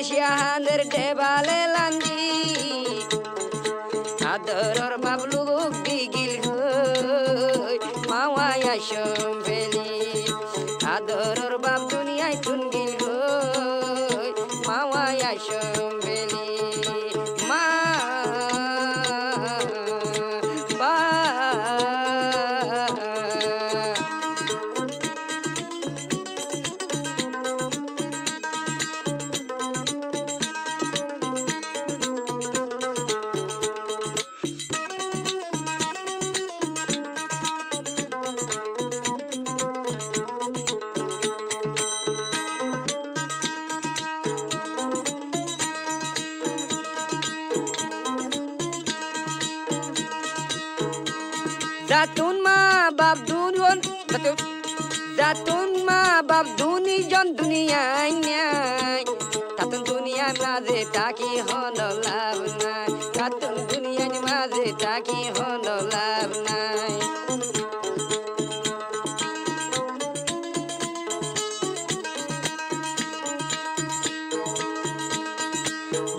শাহানের দেবালে লান্দি আদরর বাবলুক দিগিল হই মাওয়ায়া সম্বেলি আদরর বাপ দুনিয়ায় তুনগিল হই মাওয়ায়া সম্বেলি মা বা Zatun ma bab dunia Zatun ma bab jon dunia nyai Tatun dunia maze taki hono lab nai Tatun dunia maze taki hono lab nai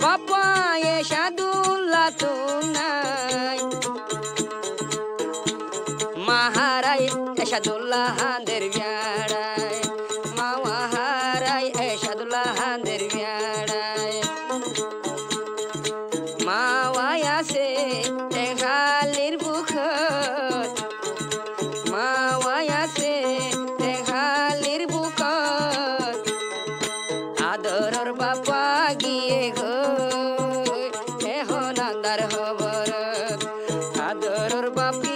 Bapa ye shadullah tunai Maharai Eshadullah handir vyarai Mawaharai Eshadullah handir vyarai Mawaya se Teghalir bukhot Mawaya se Teghalir bukhot Adoror bapa giye goy Ehon andar hoborot Adoror bapi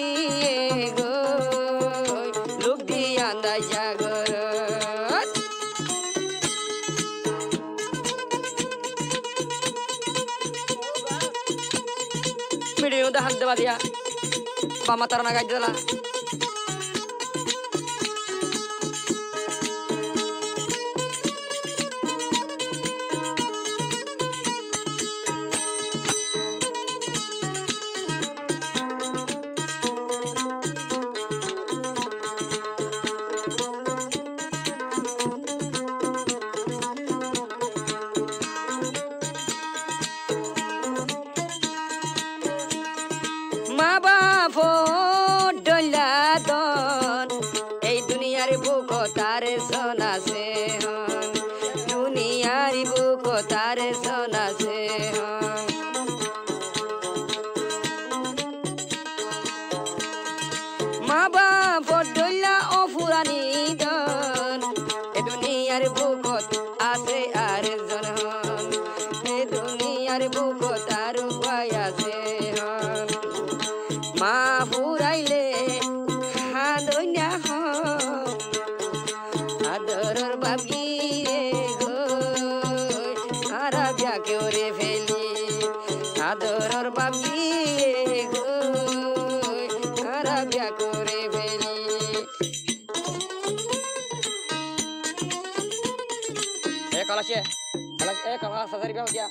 Jagorat Video dah hak dewa dia pamatar naga jala Ma bafo doladon ei duniyar buko tare sona se hon duniyar buko tare sona se hon Ma bafo dola ofurani don ei duniyar buko ase are zon hon ei duniyar buko taru paya se hon Ma huraile hadonya ho adoror babi goy arabia ke ore feli adoror babi goy arabia ke ore feli kalasye kalas kalas sadari ka kya